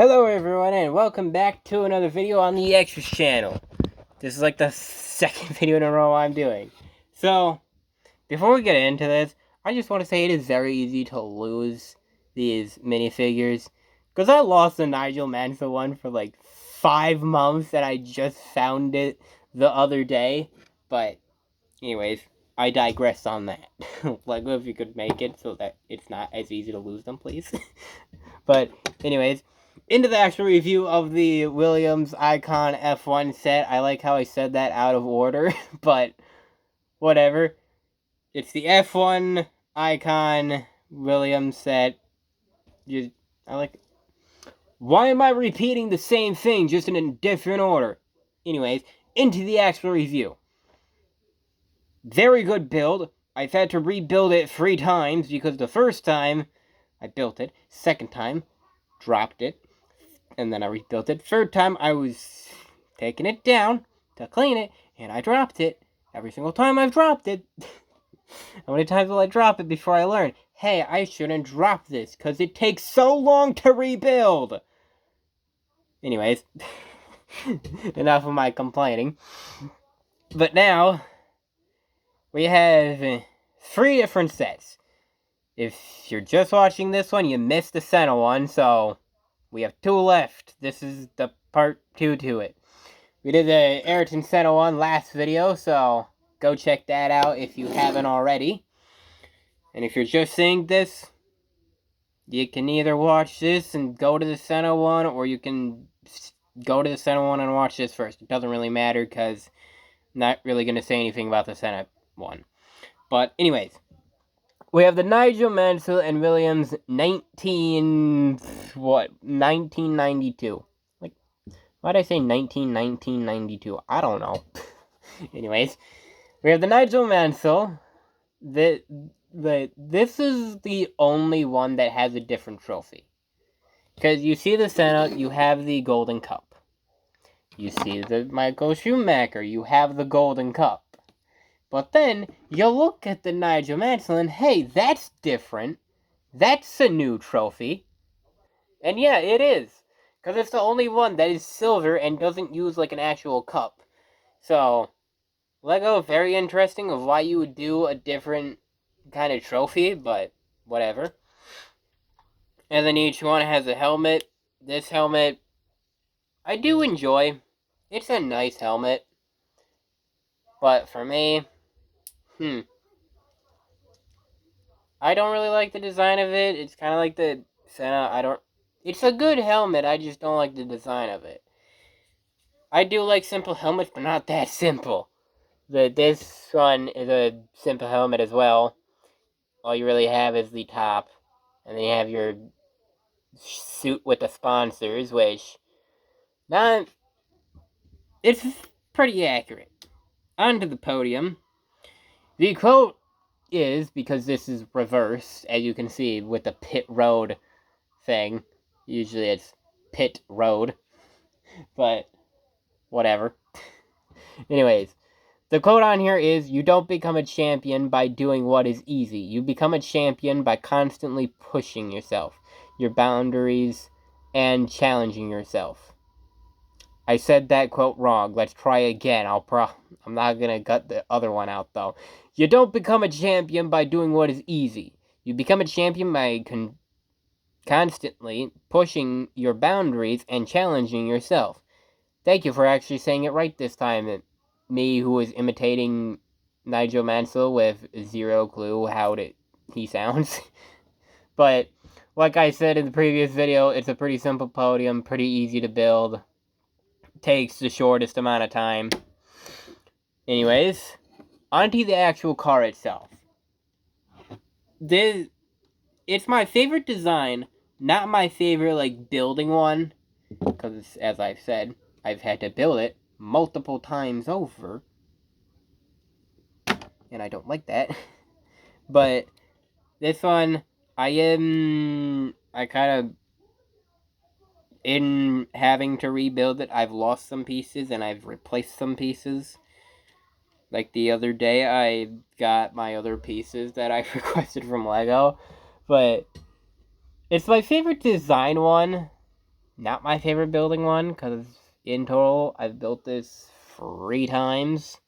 Hello everyone and welcome back to another video on the Extras channel. This is like the second video in a row I'm doing. So, before we get into this, I just want to say it is very easy to lose these minifigures. Because I lost the Nigel Mansill one for like 5 months and I just found it the other day. But, anyways, I digress on that. Lego, if you could make it so that it's not as easy to lose them, please. But, anyways, into the actual review of the Williams Icon F1 set. I like how I said that out of order, but whatever. It's the F1 Icon Williams set. I like it. Why am I repeating the same thing just in a different order? Anyways, into the actual review. Very good build. I've had to rebuild it 3 times because the first time I built it, second time, dropped it, and then I rebuilt it. Third time, I was taking it down to clean it, and I dropped it. Every single time I've dropped it. How many times will I drop it before I learn, hey, I shouldn't drop this, because it takes so long to rebuild? Anyways, enough of my complaining. But now, we have 3 different sets. If you're just watching this one, you missed the Senna one, so we have 2 left. This is the part 2 to it. We did the Ayrton Senna one last video, so go check that out if you haven't already. And if you're just seeing this, you can either watch this and go to the Senna one, or you can go to the Senna one and watch this first. It doesn't really matter, because I'm not really going to say anything about the Senna one. But anyways, we have the Nigel Mansill and Williams 1992. Like, why did I say 1992? I don't know. Anyways, we have the Nigel Mansill. This is the only one that has a different trophy. Because you see the Senna, you have the Golden Cup. You see the Michael Schumacher, you have the Golden Cup. But then, you look at the Nigel Mansill and, hey, that's different. That's a new trophy. And yeah, it is. Because it's the only one that is silver and doesn't use like an actual cup. So, Lego, very interesting of why you would do a different kind of trophy, but whatever. And then each one has a helmet. This helmet, I do enjoy. It's a nice helmet. But for me, I don't really like the design of it. It's kind of like the Senna. It's a good helmet, I just don't like the design of it. I do like simple helmets, but not that simple. This one is a simple helmet as well. All you really have is the top. And then you have your suit with the sponsors, which, it's pretty accurate. Onto the podium. The quote is, because this is reversed, as you can see with the pit road thing. Usually it's pit road, but whatever. Anyways, the quote on here is, you don't become a champion by doing what is easy. You become a champion by constantly pushing yourself, your boundaries, and challenging yourself. I said that quote wrong. Let's try again. I'm not gonna gut the other one out, though. You don't become a champion by doing what is easy. You become a champion by constantly pushing your boundaries and challenging yourself. Thank you for actually saying it right this time. Me, who was imitating Nigel Mansill with zero clue how he sounds. But, like I said in the previous video, it's a pretty simple podium, pretty easy to build. Takes the shortest amount of time. Anyways, onto the actual car itself. It's my favorite design, not my favorite, like, building one. Because, as I've said, I've had to build it multiple times over. And I don't like that. But this one, in having to rebuild it, I've lost some pieces and I've replaced some pieces. Like the other day, I got my other pieces that I requested from Lego. But it's my favorite design one. not my favorite building one, because in total, I've built this 3 times.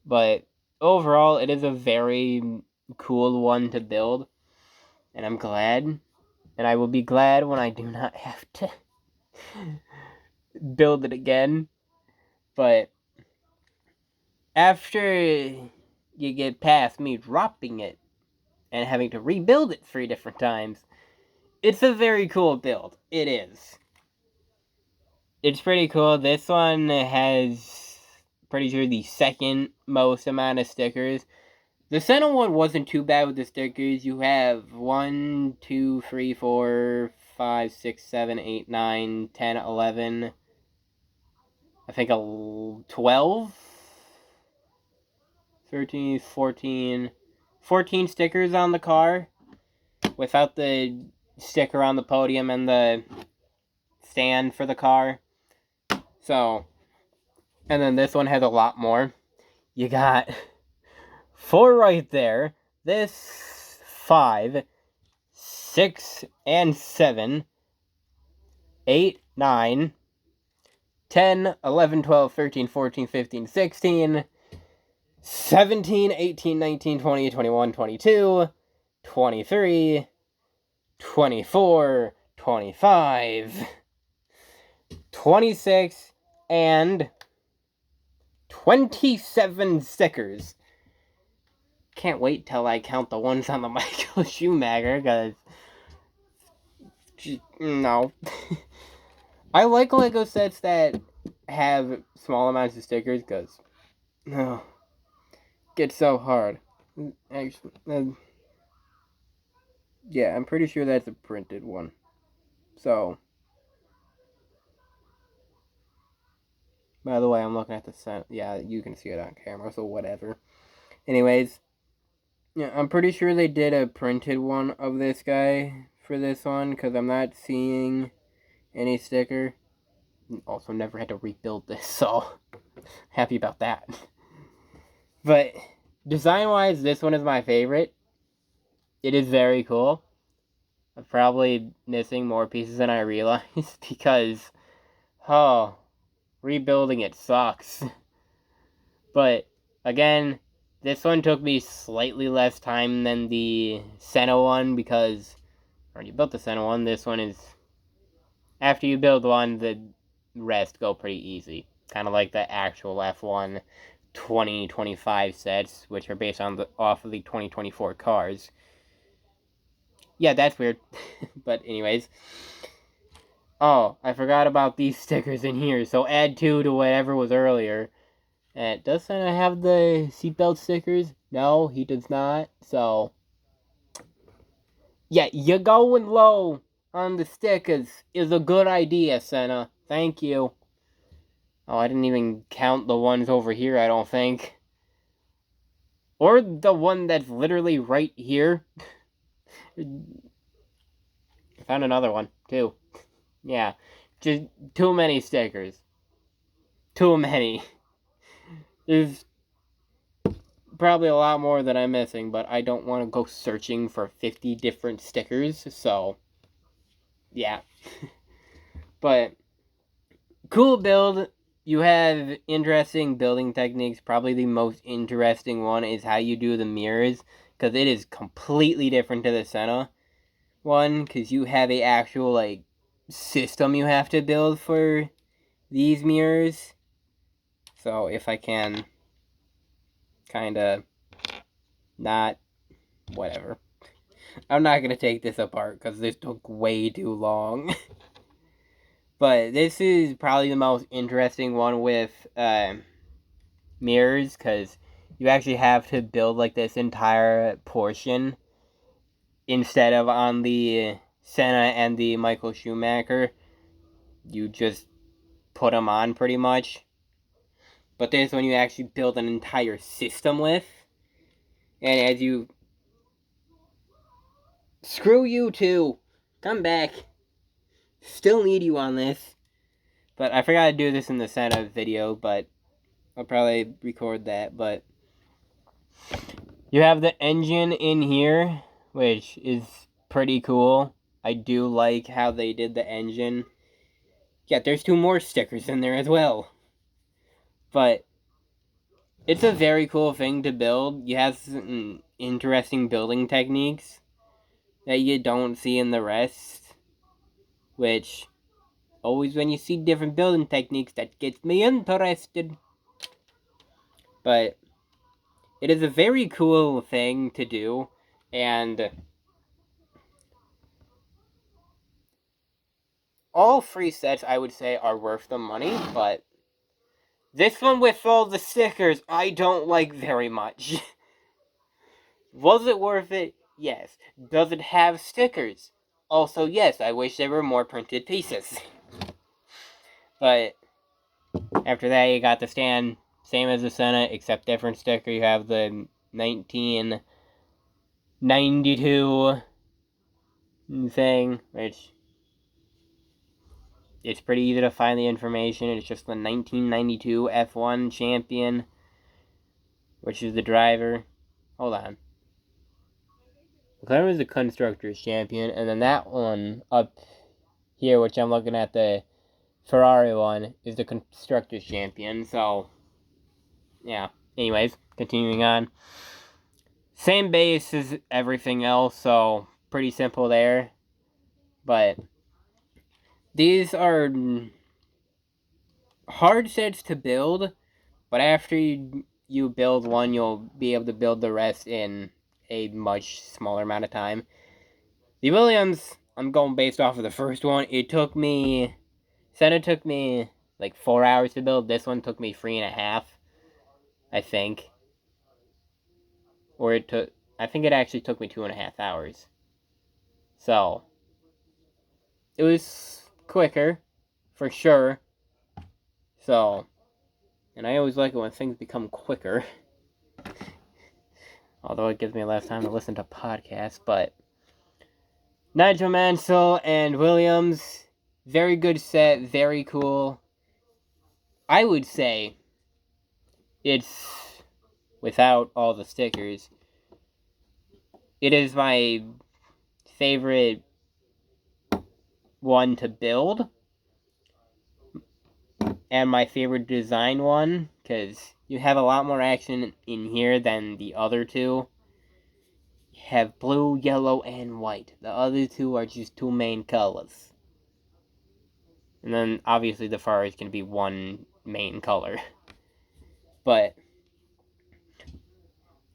But overall, it is a very cool one to build. And I'm glad. And I will be glad when I do not have to build it again. But after you get past me dropping it and having to rebuild it 3 different times, it's a very cool build. It is. It's pretty cool. This one has, pretty sure, the second most amount of stickers. The Senna one wasn't too bad with the stickers. You have 1, 2, 3, 4, 5, 6, 7, 8, 9, 10, 11. I think 12, 13, 14. 14 stickers on the car without the sticker on the podium and the stand for the car. So, and then this one has a lot more. You got 4 right there. This 5, 6, and 7, 8, 9, 10, 11, 12, 13, 14, 15, 16, 17, 18, 19, 20, 21, 22, 23, 24, 25, 26, and 27 stickers. Can't wait till I count the ones on the Michael Schumacher, because no. I like Lego sets that have small amounts of stickers, because no, gets so hard. Actually, yeah, I'm pretty sure that's a printed one. So, by the way, I'm looking at the set. Yeah, you can see it on camera, so whatever. Anyways, yeah, I'm pretty sure they did a printed one of this guy for this one, because I'm not seeing any sticker. Also, never had to rebuild this, so happy about that. But design-wise, this one is my favorite. It is very cool. I'm probably missing more pieces than I realized, because, oh, rebuilding it sucks. But, again, this one took me slightly less time than the Senna one, because I already built the Senna one. This one is, after you build one, the rest go pretty easy. Kind of like the actual F1 2025 sets, which are based on off of the 2024 cars. Yeah, that's weird. But anyways. Oh, I forgot about these stickers in here. So add 2 to whatever was earlier. And does Santa have the seatbelt stickers? No, he does not. So, yeah, you going low on the stickers is a good idea, Senna. Thank you. Oh, I didn't even count the ones over here, I don't think. Or the one that's literally right here. I found another one, too. Yeah, just too many stickers. Too many. There's probably a lot more that I'm missing, but I don't want to go searching for 50 different stickers, so yeah. But cool build. You have interesting building techniques. Probably the most interesting one is how you do the mirrors, because it is completely different to the Senna one, because you have a actual like system you have to build for these mirrors. So if I can kind of not whatever. I'm not going to take this apart because this took way too long. But this is probably the most interesting one with mirrors, because you actually have to build like this entire portion instead of on the Senna and the Michael Schumacher. You just put them on pretty much. But this one you actually build an entire system with. And as you... Screw you too! Come back! Still need you on this. But I forgot to do this in the Senna video, but I'll probably record that. But you have the engine in here, which is pretty cool. I do like how they did the engine. Yeah, there's 2 more stickers in there as well. But it's a very cool thing to build. You have some interesting building techniques that you don't see in the rest. Which, always when you see different building techniques, that gets me interested. But it is a very cool thing to do. And all 3 sets, I would say, are worth the money. But this one with all the stickers, I don't like very much. Was it worth it? Yes. Does it have stickers? Also, yes, I wish there were more printed pieces. But after that, you got the stand, same as the Senate, except different sticker. You have the 1992 thing, which it's pretty easy to find the information. It's just the 1992 F1 champion, which is the driver. Hold on. McLaren was the Constructors champion, and then that one up here, which I'm looking at, the Ferrari one, is the Constructors champion. So, yeah. Anyways, continuing on. Same base as everything else, so pretty simple there. But these are hard sets to build, but after you build one, you'll be able to build the rest in a much smaller amount of time. The Williams, I'm going based off of the first one. Senna took me like 4 hours to build. This one took me 3.5, I think. I think it actually took me 2.5 hours. So, it was quicker, for sure. So, and I always like it when things become quicker. Although it gives me less time to listen to podcasts, but Nigel Mansell and Williams, very good set, very cool. I would say it's, without all the stickers, it is my favorite one to build, and my favorite design one, because you have a lot more action in here than the other two. You have blue, yellow, and white. The other two are just 2 main colors. And then, obviously, the Ferrari is going to be 1 main color. But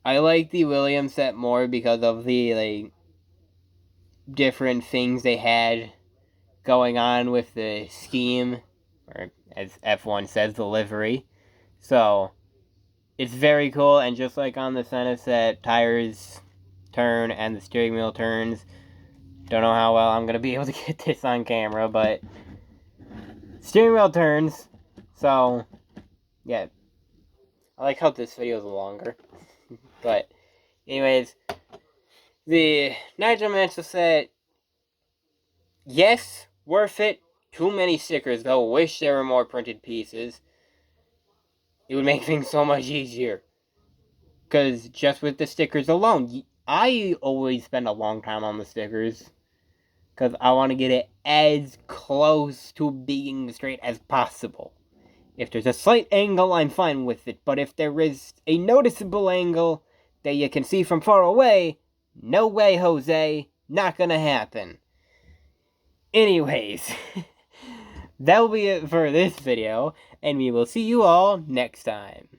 I like the Williams set more because of the different things they had going on with the scheme, or as F1 says, the livery. So, it's very cool, and just like on the Senna set, tires turn and the steering wheel turns. Don't know how well I'm going to be able to get this on camera, but steering wheel turns. So, yeah. I like how this video is longer. But, anyways, the Nigel Mansell set, yes, worth it. Too many stickers, though. Wish there were more printed pieces. It would make things so much easier. Because just with the stickers alone, I always spend a long time on the stickers. Because I want to get it as close to being straight as possible. If there's a slight angle, I'm fine with it. But if there is a noticeable angle that you can see from far away, no way, Jose. Not gonna happen. Anyways, that'll be it for this video, and we will see you all next time.